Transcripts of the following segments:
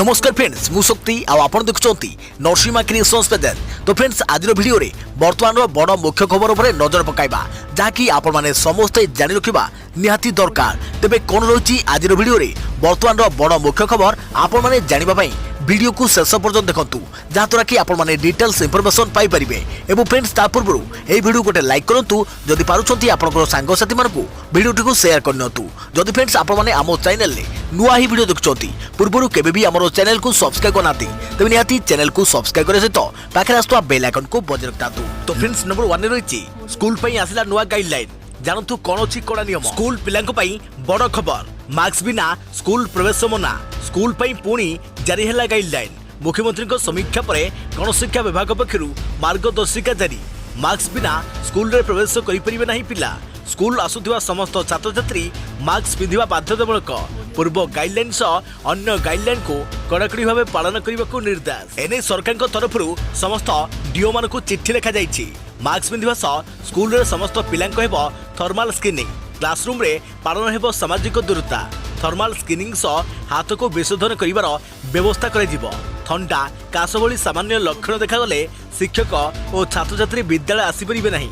नमस्कार फ्रेंड्स मु शक्ति आपण देखुंती नरसिंहा क्रिएशंस पेज। तो फ्रेंड्स आज वीडियो रे वर्तमान बड़ मुख्य खबर उपर नजर पकाइबा जहाँकि आपण माने समस्ते जानि रखिबा निहाती दरकार। तेबे कोन रही आज वीडियो रे वर्तमान बड़ मुख्य खबर आपण माने जानिबा पई वीडियो को शेष पर्यंत देखंतु जहाँद्वारा कि आपण माने डिटेल्स इंफॉर्मेशन पाई परिबे। एवं फ्रेंड्स ता पूर्व ए वीडियो गोटे लाइक करंतु जदि पारुछंती आपनकर सांग साथी मानकु वीडियो को शेयर करनतु। जदि फ्रेंड्स आपण माने आमो चैनल ले नुआ ही वीडियो देखुछंती पूर्व केबे भी हमरो चैनल को सब्सक्राइब करनाती तबे निहाती चैनल को सब्सक्राइब करे सहित पाखे आस्तुवा बेल आइकन को बजाय रखतातु। तो फ्रेंड्स नंबर 1 रे रहिछि स्कूल पई आसिला नुआ गाइडलाइन जानतु कोन अछि कोडा नियम। स्कूल पिलांको पई बड़ खबर मार्क्स बिना स्कूल प्रवेश मना स्कूल पई पुणी जारी हैला गाइडलाइन। मुख्यमंत्री को समीक्षा पर गणशिक्षा विभाग पक्षरु मार्गदर्शिका जारी। मार्क्स बिना स्कूल रे प्रवेश करि परिबे नाही पिला। स्कूल आसुथिबा समस्त छात्र छात्री मार्क्स पिंधिबा बाध्यतामूलक। पूर्व गाइडलाइन सह अन्य गाइडलाइन को कड़ाकड़ी भाव पालन करने को निर्देश। एने सरकार तरफ समस्त डीओ मान को चिट्ठी लिखा जाइछि। मास्क पिंधिबा सह स्कूल रे समस्त पिलांको हेबो थर्माल स्क्रीनिंग। क्लासरूम रे पालन हेबो सामाजिक दूरता। थर्माल स्क्रीनिंग सह हाथ को विशोधन करिवार व्यवस्था कराजिबो। ठंडा काश भली सामान्य लक्षण देखागले शिक्षक और छात्र छात्री विद्यालय आसीपरिबे नाही।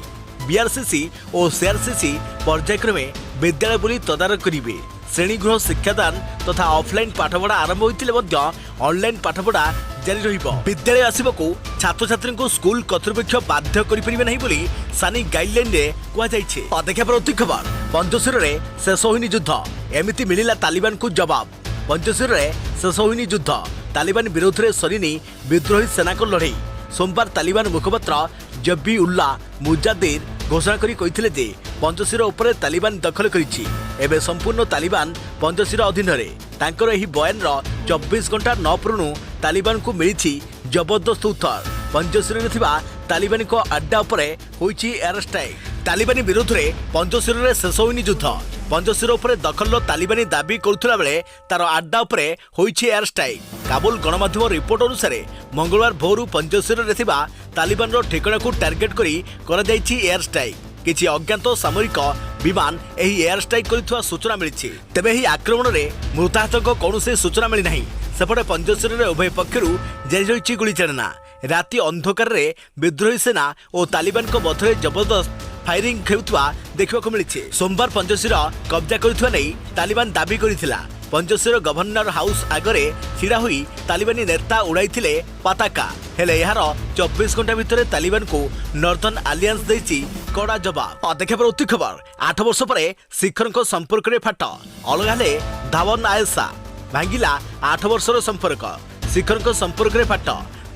बीआरसीसी और सीआरसीसी पर्यायक्रमे विद्यालय बुली तदारक करिवे। श्रेणीगृह शिक्षादान तथा ऑफलाइन पाठपढ़ा आरंभ होते ऑनलाइन पाठपढ़ा जारी रहिबो। विद्यालय आसबाकू छात्र छात्री को स्कूल कर्तृपक्ष बाध्य करिपरिबे नाही बोली सानी गाइडलाइन रे कुआ जाइछे। अदेखा प्रति खबर पंचशीर रे शेष होइनी युद्ध एमिति मिलिला तालिबान को जवाब। पंचशीर रे शेष होइनी युद्ध तालिबान विरोध रे सरीनी विद्रोही सेना को लड़ाई। सोमवार तालिबान मुखपात्र जब्बी उल्लाह मुजाद्दिर घोषणा करी कहिथिले जे पंचशीर उपरे तालिबान दखल करिछि। एबे संपूर्ण तालिबान पंचशीर अधीन रे। तांकर एही बयान रो 24 घंटा न पुरुणु तालिबान को मिलिछि जबरदस्त उत्तर। पंचशीर रे थिबा तालिबान को अड्डा उपरे होइछि एयर स्ट्राइक। तालिबानी विरोध रे पंचशीर रे शेष होइनी युद्ध। पंचशीर उपरे दखल तालिबानी दाबी करुथला बेले तार अड्डा उपरे होइछि एयर स्ट्राइक। काबुल गणमाध्यम रिपोर्ट अनुसार मंगलवार भोरु पंचशीर रे थिबा तालिबान रो ठिकाना को टार्गेट करी करा जाइछि एयर स्ट्राइक। किछि अज्ञात सामरिक विमान एही एयर स्ट्राइक करिथवा सूचना मिलिछि। तेबे एही आक्रमण रे मृताहतक कौनसी सूचना मिली नाही। सेपटे पंचशीर रे उभय पक्षरु जारी रहिछि गुलीचालना। राति अंधकार रे विद्रोही सेना और तालिबान को मध्य जबरदस्त फायरिंग हेउथवा देखिबा को मिलिछि। सोमवार पंचशीर कब्जा करिथवा नै तालिबान दाबी करिथिला। पंचशीर गवर्नर हाउस आगरे छिड़ा हुई तालिबानी नेता उड़ाइथिले पताका। हेले यार 24 घंटा भितर तालिबान को नॉर्दर्न अलियंस देछि कड़ा जवाब। अदेखा पर उति खबर 8 वर्ष परे शिखर को संपर्क रे फाट अलगाले धावन आयसा भांगिला 8 वर्षर संपर्क। शिखर को संपर्क रे फाट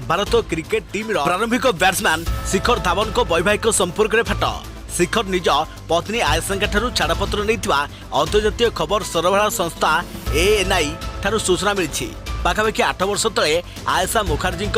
भारत क्रिकेट टीम रो प्रारंभिक बैट्समैन शिखर धावन को वैवाहिक संपर्क रे फाट। शिखर निज पत्नी आयसांका ठारू छाड़पत्र नैथिबा अंतर्जातीय खबर सरबराह संस्था एएनआई ठारू सूचना मिलिछि। पाखापाखि 8 वर्ष तले आयसा मुखर्जी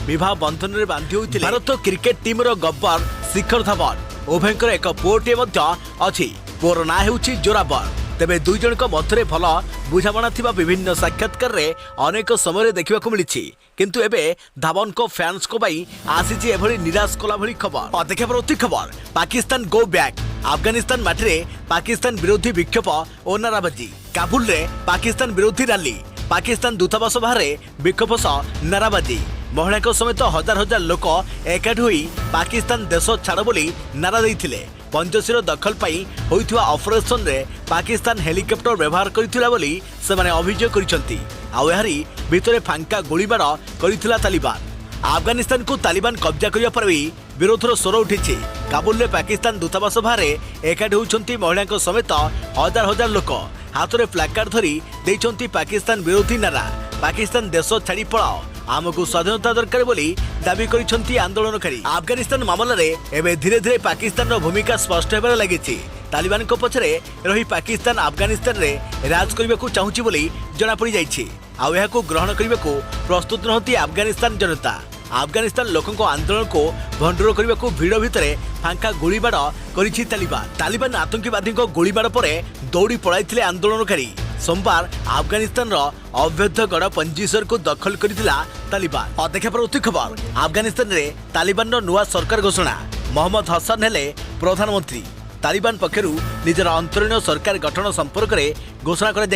विवाह बंधन में बांधि होइथिले। भारत क्रिकेट टीम रो गब्बर शिखर धवन उभयंकर एक पुओटे मध्य अछि। पुओर ना हेउछि जोराबर। तेबे दुई जनक मध्य भल बुझामणा थिबा विभिन्न साक्षात्कार रे अनेक समय देखा मिली। किंतु एबे धावन को फैंस को भाई आसी एभली निराश कला भली खबर। अदेखा प्रति खबर पाकिस्तान गो बैक अफगानिस्तान माटी पाकिस्तान विरोधी विक्षोभ और नाराबाजी। काबुल रे पाकिस्तान विरोधी रैली पाकिस्तान दूतावास बाहर विक्षोभ सह नाराबाजी। महिला समेत हजार हजार लोक एकाठी होई पाकिस्तान देश छाड़ बोली नारा देइथिले। पंचशीर दखल पाई होइथिबा ऑपरेशन रे पाकिस्तान हेलिकॉप्टर व्यवहार करिथिला बोली सेमाने अभियोग करिसंती। आउ एहारी भितरे फांका गोलीबार करिथिला तालिबान। अफगानिस्तान को तालिबान कब्जा करिया पर भी विरोधर स्वर उठिछि। काबुल रे पाकिस्तान दूतावास बाहर एकाठी होइछंती महिला समेत हजार हजार लोक हाथ में प्लाकार्ड धरी देइछंती पाकिस्तान विरोधी नारा। पाकिस्तान देश छाड़ी पळाओ आमको स्वाधीनता दरकार बोली दाबी करिसंती आंदोलनकारी। अफगानिस्तान मामला रे एबे धीरे धीरे पाकिस्तान रो भूमिका स्पष्ट हेबार लागिछि। तालिबान को पछरे रही पाकिस्तान अफगानिस्तान रे राज करबा को चाहूछि बोली जणा पड़ी जाइछि। आ एहा को ग्रहण करबा को प्रस्तुत रहती अफगानिस्तान जनता। अफगानिस्तान लोकों को आंदोलन को भंडूर करने को भिड़ भितर फांका गोलीबाड़ करिछि तालिबान। तालिबान आतंकवादी गोलीबाड़ पर दौड़ी पड़ाई आंदोलनकारी। सोमवार अफगानिस्तान अवैध गढ़ पंजीसर को दखल करथिला तालिबान। अदेखा पर उति खबर अफगानिस्तान रे तालिबान नुआ सरकार घोषणा। मोहम्मद हसन हेले प्रधानमंत्री। तालिबान पक्षरु निजर अंतरीण सरकार गठन संपर्क में घोषणा कर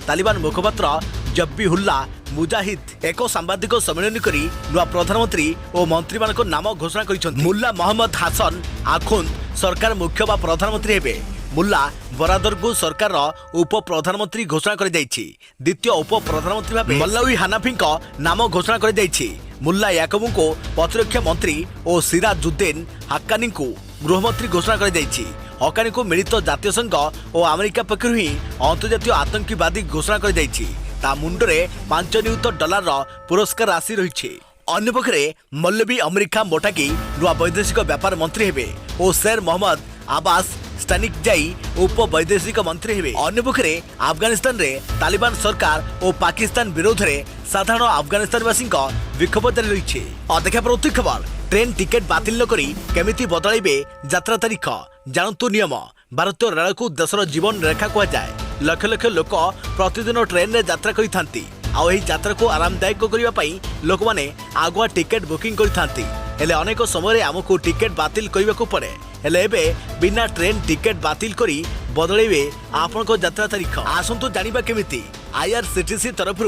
तालिबान मुखपात्र जब्बिहुल्लाह मुजाहिद एक सांबादिक सम्मेलन करी नुआ प्रधानमंत्री और मंत्री मान नाम घोषणा करिसेंति। मुल्ला मोहम्मद हासन आखुंद सरकार मुख्य बा प्रधानमंत्री हेबे। मुल्ला बरादर को सरकार उप प्रधानमंत्री घोषणा कर द्वितीय उप प्रधानमंत्री भाव मल्लावी हानाफी नाम घोषणा कर मुल्ला याकबू को प्रतिरक्षा मंत्री और सिराजुद्दीन हक्कानी को गृहमंत्री घोषणा कर हक्कानी को मिलित जातीय संघ और अमेरिका पक्षर ही अंतर्जातीय आतंकवादी घोषणा कर मुंडरे $5 नियुत पुरस्कार राशि रही। अन्यपक्षे मौलवी अमेरिका मोटाकी नुआ वैदेशिक व्यापार मंत्री हेबे और शेर मोहम्मद आबास स्टानिक जाई उप वैदेशिक मंत्री हेबे। अन्यपक्षे अफगानिस्तान रे तालिबान सरकार और पाकिस्तान विरोध में साधारण अफगानिस्तानवासी विक्षोभ जारी रही। देखा प्रति खबर ट्रेन टिकेट बातिल नकरी केमिति बदलाइबे यात्रा तारीख जानतु नियम। भारतीय रेल को देशर जीवन रेखा कहुए। लक्ष लक्ष लोक प्रतिदिन ट्रेन रे यात्रा करिथांती आउ एही यात्रा को आरामदायक करिबा पई लोक माने आगुआ टिकेट बुकिंग करिथांती। हेले अनेक समय आमको टिकेट बातिल करने पड़े। हेले एबे बिना ट्रेन टिकेट बातिल करी बदलैबे आपनको यात्रा तारीख। आसंतु जानिबा केमिति आईआरसीटीसी तरफ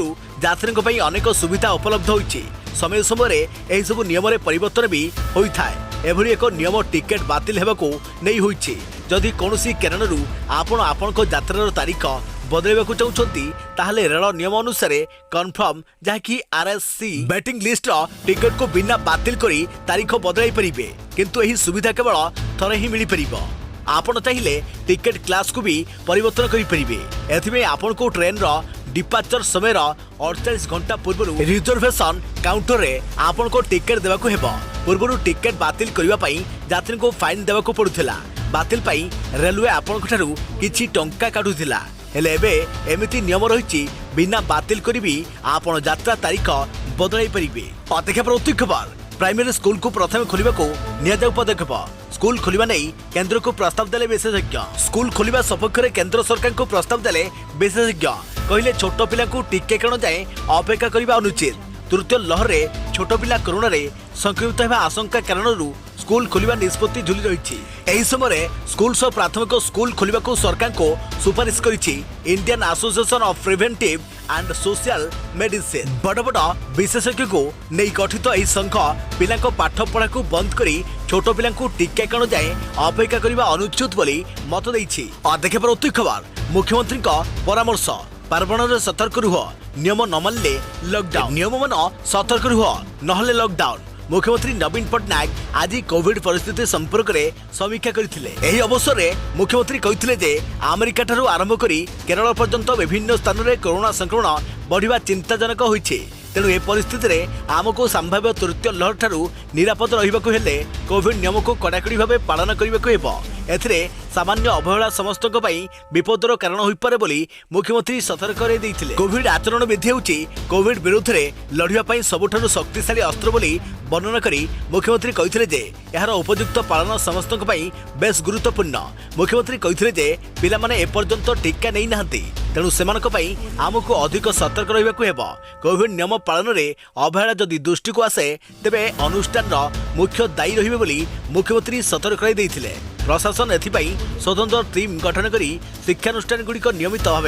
यात्रियों पई अनेक सुविधा उपलब्ध होइछि। समय समय एही सब नियम रे परिवर्तन भी होइथाय। एभली एक नियम टिकेट बातिल हेबाकू नै होइछि। जदि कोनोसी कारणरू आपण आपनको यात्रार तारीख बदलैबाकू चाहउछंती ताहले रेल नियम अनुसार कन्फर्म जहाँकि आरएससी वेटिंग लिस्ट टिकेट को बिना बातिल करी तारीख बदलाई परिबे। किंतु एही सुविधा केवल थरे ही मिली परिबो। आपण चाहिए टिकेट क्लास को भी परिवर्तन करि परिबे। एथिमे आपण को ट्रेन रो डिपार्चर समय 48 घंटा पूर्व रिजर्वेशन काउंटर रे आपण को टिकेट देबाकू हेबो। पूर्व टिकेट बातिल करिवा पई यात्री को फाइन देबाकू पड़ुथिला। बातिल पई रेलवे आपण ठारू किछि टंका काढुथिला। हेले एबे एमिति नियम रही बिना बातिल करी भी आपण यात्रा तारीख बदलाई परिबे। देखा प्रति खबर प्राइमरी स्कूल को प्रथम खोलिबा को निया जाउ पदक्षेप। स्कूल खोलिबा नै केंद्र को प्रस्ताव देले विशेषज्ञ। स्कूल खोलिबा सपक्ष रे केंद्र सरकार को प्रस्ताव देले विशेषज्ञ। कहले छोट पिला को टीकाकरण जाए अपेक्षा करबा अनुचित। तृतीय लहर रे छोट पिला कोरोना रे संक्रमित हेबा आशंका कारणरू स्कूल खोलिबा निष्पत्ति झुली रही। एही समय स्कूल सह प्राथमिक स्कूल खोलिबा को सरकार को सुपारिश करिछि Indian association of preventive and social medicine. बड़ बड़ विशेषज्ञ को नहीं गठित एही संघ पिला को पाठ पढ़ा को बंद करी छोट पिला को टीकाकरण जाए अपेक्षा करबा अनुचित बोली मत देछि। देखे प्रति खबर मुख्यमंत्री परामर्श पार्वण सतर्क रुह नियम न मानले लॉकडाउन। नियम मान सतर्क रुह नहले लॉकडाउन। मुख्यमंत्री नवीन पट्टनायक आज कोविड परिस्थिति संपर्क में समीक्षा करथिले। एही अवसर में मुख्यमंत्री कहिथिले जे अमेरिका ठारू आरंभ करी केरल पर्यंत विभिन्न स्थान में कोरोना संक्रमण बढ़िबा चिंताजनक होइछे। तेणु ए परिस्थिति रे आमको संभाव्य तृतीय लहर ठारू निरापद रहिबाकू हेले कोविड नियम को कड़ाकड़ी भाव पालन करबाकू हेबो। एथिरे सामान्य अवहेला समस्तक पई विपदर कारण होई पारे बोली मुख्यमंत्री सतर्क करे दैथिले। कोविड आचरण विधि हेउची कोविड विरुद्ध रे लढिबा पई सबुठारू शक्तिशाली अस्त्र बोली वर्णना करी मुख्यमंत्री कहिथिले जे एहार उपयुक्त पालन समस्तक पई बेस गुरुत्वपूर्ण। मुख्यमंत्री कहिथिले जे पिला माने ए पर्यंत टीका नै नाहंती। तेणु सेमानक पई आमको अधिक सतर्क रहिबाकू हेबो। कोविड नियम पालन रे अवहेला जदि दृष्टि को आसे तेबे अनुष्ठान मुख्य दायी रहिबे बोली मुख्यमंत्री सतर्क करे दैथिले। प्रशासन एथिपाई स्वतंत्र टीम गठन करी शिक्षानुष्ठान गुड़िक नियमित भाव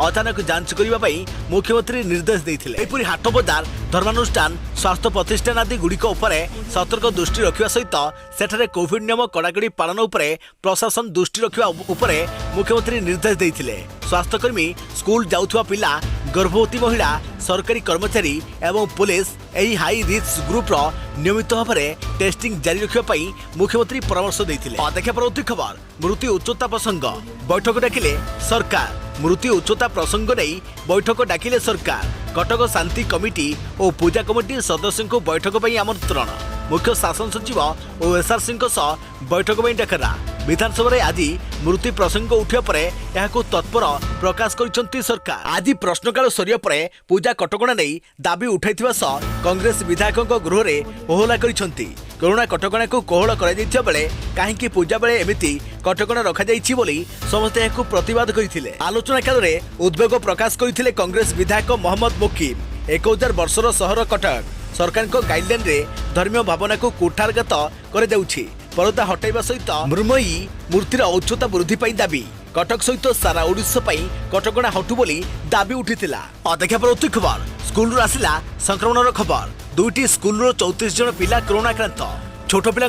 अचानक जांच करने मुख्यमंत्री निर्देश देते। एपरी हाट बजार धर्मानुष्ठान स्वास्थ्य प्रतिष्ठान आदि गुड़िक सतर्क दृष्टि रखा सहित सेठारे कोविड नियम कड़ाकड़ी पालन उपरे प्रशासन दृष्टि रखा उपरे मुख्यमंत्री निर्देश देते। स्वास्थ्यकर्मी स्कूल जाउथुवा पिला गर्भवती महिला सरकारी कर्मचारी एवं पुलिस एही हाई रिस्क ग्रुप नियमित भाव में टेस्टिंग जारी रखा मुख्यमंत्री परामर्श देते। देखा परवर्ती खबर मृत्यु उच्चता प्रसंग बैठक डाकिले सरकार। मृत्यु उच्चता प्रसंग नहीं बैठक डाकिले सरकार। कटक शांति कमिटी और पूजा कमिटी सदस्यों को बैठक पर आमंत्रण। मुख्य शासन सचिव और एसआरसी बैठक पर डाकरा। विधानसभा आज मृत्यु प्रसंग उठा पर तत्पर प्रकाश कर सरकार। आज प्रश्नकाल सरिया पर पूजा कटकणा नहीं दाबी उठाई सह कांग्रेस विधायकों गृह में होहला करिसेंति। कोरोना कटकणा को कोहल कर बेले कहीं पूजा बेले एमती कटकणा रखा बोली समस्ते यह प्रतिवाद करते। आलोचना काल में उद्वेग प्रकाश करते कांग्रेस विधायक मोहम्मद मुकीम। 1000 वर्षर सहर कटक सरकार गाइडलाइन रे धर्मीय भावना को कुठारगत कर पर्दा हटाइबा सहित मृण्मयी मूर्तिर उच्चता वृद्धि दाबी। कटक सहित सारा ओडिशा पई कटकणा हटू बोली दाबी उठितिला। अदेखा परवर्ती खबर स्कूल आसिला संक्रमण खबर। दुईटी स्कूल 34 जन पिला कोरोना आक्रांत। छोट पिला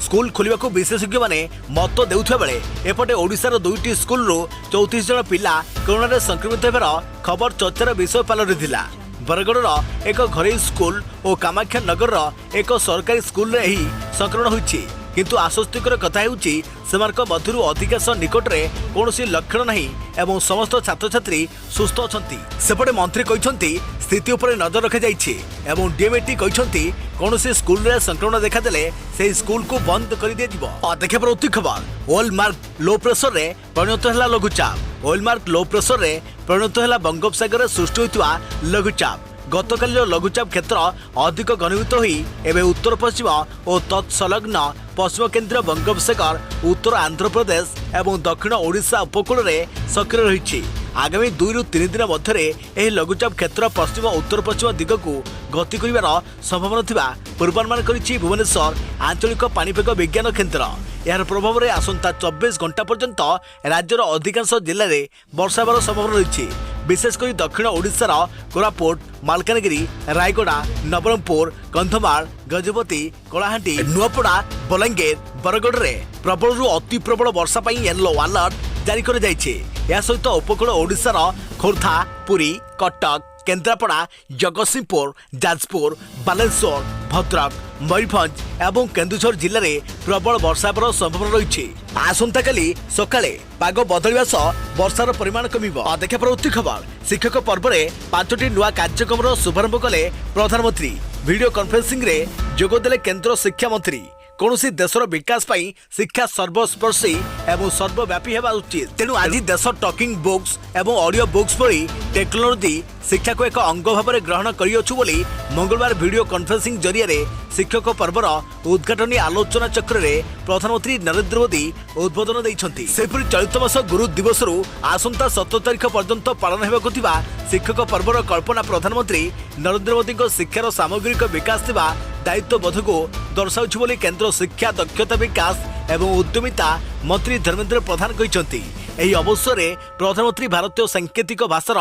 स्कूल खोलिबा को विशेषज्ञ माने मत देउथबा बेले एपटे ओडिशार दुईटी स्कूल 34 जन पिला कोरोना संक्रमित हेबार खबर चर्चार विषय पालटिथिला। बरगढ़ एक घरोई स्कूल और कामाख्या नगर एक सरकारी स्कूल रे ही संक्रमण होइछि। किंतु आश्वस्तिकर कथा हेउछि सेमानक मध्यरु अधिकांश निकट रे कोनोसी लक्षण नहीं एवं समस्त छात्र छात्री सुस्थ अछंती। सेपटे मंत्री कहिसंती स्थिति उपरे नजर रखा जाइछि एवं डीएमएटी कहिसंती कोनोसी स्कूल रे संक्रमण देखा देले से स्कूल को बंद कर दिया जिवो। अदेखा परवर्ती खबर ओलमार्क लो प्रेशर रे परिणत हैला लघुचाप। ओलमार्क लो प्रेशर रे परिणत हैला बंगोपसागर सृष्टि होइतवा लघुचाप। गतकाल लघुचाप क्षेत्र अधिक घनीभूत होई एवं उत्तर पश्चिम और तत्सलग्न पश्चिम केन्द्र बंगोपसागर उत्तर आंध्र प्रदेश एवं दक्षिण ओडिशा उपकूल रे सक्रिय रही। आगामी 2 ରୁ 3 दिन मध्य लघुचाप क्षेत्र पश्चिम उत्तर पश्चिम दिग को गति कर संभावना थिबा पूर्वानुमान करिछि भुवनेश्वर आंचलिक पाणीपाग विज्ञान केन्द्र। यार प्रभाव में आसंता 24 घंटा पर्यंत राज्यर अधिकांश जिले में वर्षा हेबार संभावना रही। विशेषकर दक्षिण ओडिशार कोरापुट मालकानगिरी रायगड़ा नवरंगपुर कंधमाल गजपति कलाहांडी नुआपड़ा बलांगीर बरगढ़ में प्रबल अति प्रबल वर्षा पर येलो अलर्ट जारी कर सहित उपकूल ओडिशार खोर्धा पुरी कटक केन्द्रापड़ा जगतसिंहपुर जाजपुर बालेश्वर भद्रक मयूरभंज एवं केन्दुझर जिले में प्रबल वर्षा हेबार संभावना रही। आसंता काली सकाळे पाग बदलिबा सह वर्षार परिमाण कमिबो। अदेखा परवर्ती खबर शिक्षक पर्व में 5टी नुआ कार्यक्रम शुभारंभ कले प्रधानमंत्री। वीडियो कॉन्फ्रेंसिंग रे जोगदेले केंद्र शिक्षा मंत्री। कौनसी देशर विकास पाई शिक्षा सर्वस्पर्शी एवं सर्वव्यापी हेबा उचित। तेणु आज देश टॉकिंग बुक्स एवं ऑडियो बुक्स परी टेक्नोलोजी शिक्षा को एक अंग भाव में ग्रहण करियछु बोली मंगलवार वीडियो कॉन्फ्रेंसिंग जरिए शिक्षक पर्वर उद्घाटनी आलोचना चक्र में प्रधानमंत्री नरेंद्र मोदी उद्बोधन देइछंती। सेपरि चलित मास गुरु दिवस आसंता 17 तारिख पर्यंत पालन हेबाकु थिबा शिक्षक पर्वर कल्पना प्रधानमंत्री नरेंद्र मोदी शिक्षार सामग्रिक विकास थिबा दायित्वबोध को दर्शाउछि बोली केंद्र शिक्षा दक्षता विकास एवं उद्यमिता मंत्री धर्मेंद्र प्रधान कहिसंती। एही अवसर में प्रधानमंत्री भारतीय सांकेतिक भाषार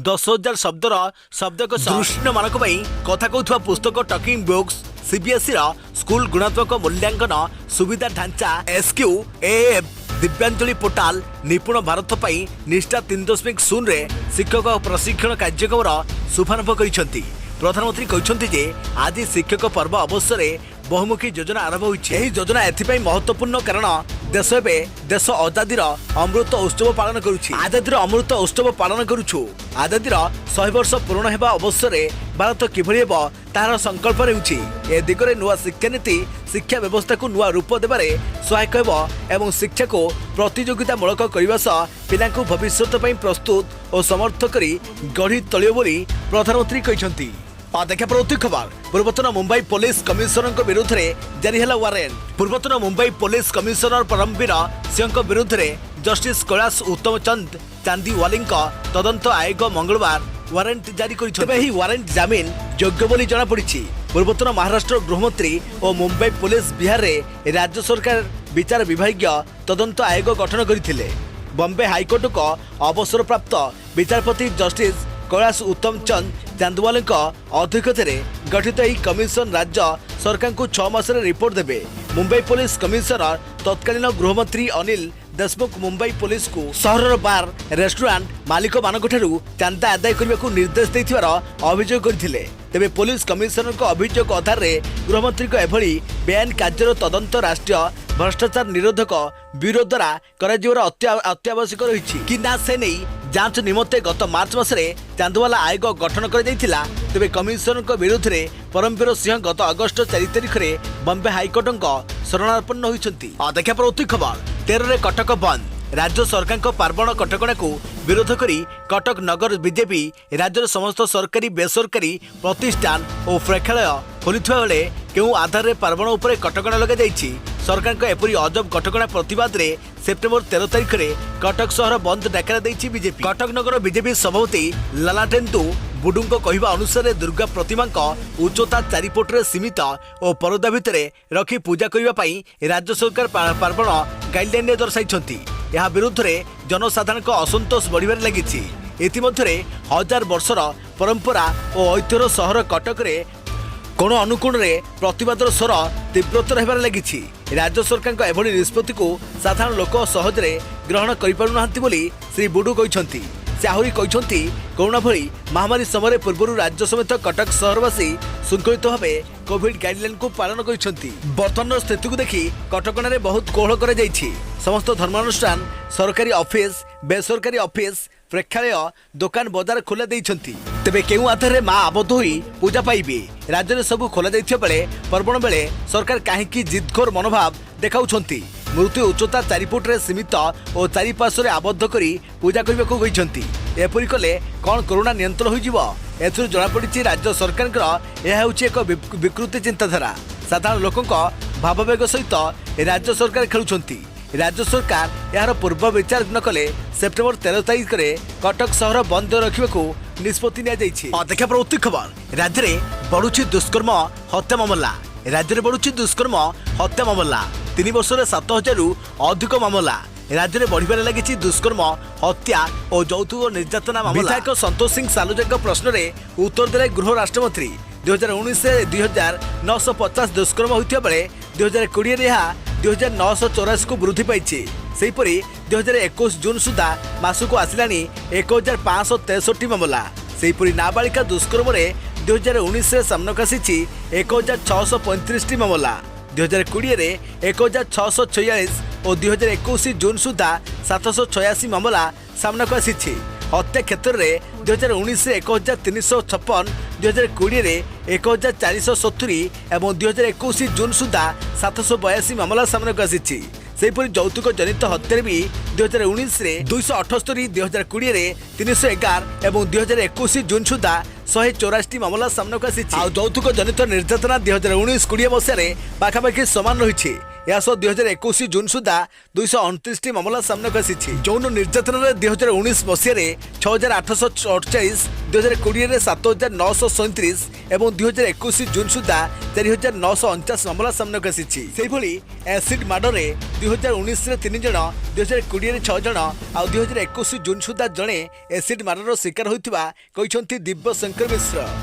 10,000 शब्दर शब्दकोश दृष्टिहीन मानक कथा कहूथुवा पुस्तक टॉकिंग बुक्स सीबीएसई स्कूल गुणात्मक मूल्यांकन सुविधा ढांचा SQAF दिव्यांजलि पोर्टाल निपुण भारत पाई निष्ठा 3.0 रे शिक्षक प्रशिक्षण कार्यक्रम शुभारंभ करिसंती। प्रधानमंत्री कहते आज शिक्षक पर्व अवसर बहुमुखी योजना आरंभ होइछि। एही योजना एथिपाई महत्वपूर्ण कारण देश देश आजादीर अमृत उत्सव पालन करुछि। आजादीर अमृत उत्सव पालन करुछु। आजादीर 100 वर्ष पूर्ण हेबा अवसर भारत किभଳି हेब तार संकल्प रहउछि। ए दिगरे नुआ शिक्षा नीति शिक्षा व्यवस्था को नुआ रूप देबारे सहायक हेब एवं शिक्षा को प्रतियोगितामूलक करबा सह पिलांकु भविष्यत पई प्रस्तुत और समर्थ करी गढ़ी तलियो बोली प्रधानमंत्री कहिसंती। अदेखा परवर्ती खबर पूर्वतन मुंबई पुलिस कमिशनर विरुद्ध में जारी है वारेंट। पूर्वतन मुंबई पुलिस कमिशनर परमवीर सिंह विरुद्ध में जस्टिस कैलाश उत्तम चंद चांदीवाली तदंत आयोग मंगलवार वारेंट जारी कर वारेंट जामिन योग्य बोली जनापड़ी। पूर्वतन महाराष्ट्र गृहमंत्री और मुंबई पुलिस बिहार में राज्य सरकार विचार विभागीय तदंत आयोग गठन करथिले। बॉम्बे हाईकोर्ट को अवसर प्राप्त विचारपति जस्टिस कैलाश उत्तम चंद चांदवाली अध्यक्षता गठित यह कमिशन राज्य सरकार को 6 मास रिपोर्ट देवे। मुंबई पुलिस कमिशनर तत्कालीन गृहमंत्री अनिल देशमुख मुंबई पुलिस को सहर बार रेस्टोरेंट मालिक मानक चांदा आदाय करने को निर्देश देथिबार अभियोग करथिले। तेबे पुलिस कमिशनर को अभियोग आधार रे गृहमंत्री को एभली बेआईन कार्यर तदंत राष्ट्रीय भ्रष्टाचार निरोधक ब्यूरो द्वारा कराଯିବାର अत्यावश्यक रही कि ना से नहीं जांच निमंते गत मार्च मासरे चांदवाला आयोग गठन कर दैथिला। तेबे कमिशनर विरुद्ध में परमवीर सिंह गत अगस्ट 4 तारिख में बॉम्बे हाईकोर्ट शरणापन्न होइछंती। अदेखा परवर्ती खबर 13 रे कटक बंद। राज्य सरकार पार्वण कटकणा को विरोध करी कटक नगर बीजेपी राज्यर समस्त सरकारी बेसरकारी प्रतिष्ठान और प्रेक्षालय खोलिथिबा बेले केउ आधार रे पार्वण उपरे कटकणा लगा जाइछि। सरकार का एपरी अजब कटकणा प्रतिवाद रे सेप्टेम्बर 13 तारिख में कटक शहर बंद डाकरा दैछि बीजेपी। कटक नगर बीजेपी सभापति लालाटेन्दु बुडुंको कहिबा अनुसार दुर्गा प्रतिमा उच्चता 4 फुट रे सीमित और परदा भितर रखी पूजा करने राज्य सरकार पार्वण गाइडलाइन दर्शाई। ଏହା ବିରୁଦ୍ଧରେ ଜନସାଧାରଣଙ୍କ ଅସନ୍ତୋଷ ବଢ଼ିବାରେ ଲାଗିଛି। ଇତିମଧ୍ୟରେ हजार वर्षर परंपरा और ऐतिह्यर सहर कटकरे कोण अनुकोणे प्रतिवादर स्वर तीव्रतर होबार लगी। राज्य सरकार एभली निष्पत्ति को साधारण लोक सहजरे ग्रहण करिपारुनाहांती बोली श्री बुडू कहते। से आहरी कहते कोरोना भली महामारी समय पूर्व राज्य समेत कटक सहरवासी शृंखलित भाव कोविड गाइडलाइन को पालन करछंती। वर्तमान स्थिति को देखि कटकणारे बहुत कोहल करा जायछि। समस्त धर्मानुष्ठान सरकारी ऑफिस बेसरकारी ऑफिस प्रेक्षालय दुकान बजार खोला देइछंती। तेबे केउ आधारे मां आबद्ध होई पूजा पाइबे राज्य में सबू खोला जाइथिया बेले पर्वण बेले सरकार काहेकि जिदखोर मनोभाव देखाउछंती। मूर्ति उच्चता 4 फुट सीमित और चारिपार्श्व आबद्ध करी पूजा करने को कहते। एपरी कले कौन कोरोना नियंत्रण हो जमापड़ी राज्य सरकार यह एक विकृति चिंताधारा। साधारण लोकों भाववेग सहित राज्य सरकार खेलुंट। राज्य सरकार यार पूर्व विचार न कले सेप्टेम्बर 13 तारीख में कटक सहर बंद रखा निष्पत्ति देखा प्रवृत्ति खबर। राज्य में बढ़ुची दुष्कर्म हत्या मामला। राज्य में बढ़ुची दुष्कर्म हत्या मामला 3 वर्ष 7,000 अधिक मामला राज्य में बढ़िबार लगी। दुष्कर्म हत्या और यौतुक निर्यातना मामला। विधायक संतोष सिंह सालुजा प्रश्न में उत्तर देले गृह राष्ट्रमंत्री 2019 से 2950 दुष्कर्म होता बेले 2020 यह 2984 को वृद्धि पाई। सेहीपरि 2021 जून सुधा मासक आसला 1563 मामला। सेहीपरि नाबालिका दुष्कर्म 2019 सामनाक आसी 1635 मामला। 2020 1646 और 2021 जून सुधा 786 मामला सामनाक आसी। हत्या क्षेत्र में 2019 1356, 2020 1470 और 2021 जून सुधा 782 मामला सामनाक आसी। सेहीपरि यौतुक जनित हत्या भी 2019 278, 2020 311 और 2021 जून सुधा 184 मामला सामनाक आसी। यौतुक जनित निर्यातना 2019-20 मसीह पाखापाखि सामान रही। यह 2021 जून सुधा 229 मामला सामनाक आसी। यौन निर्यातना 2019 मसीह 6848, 2020 7937 और 2021 जून सुधा 4949 मामला सामनाक आसी। एसिड माडरे 2019 3 जन, 2020 6 जन और 2021 जून सुधा जड़े एसिड माडर शिकार होता दिव्य शंकर मिश्र।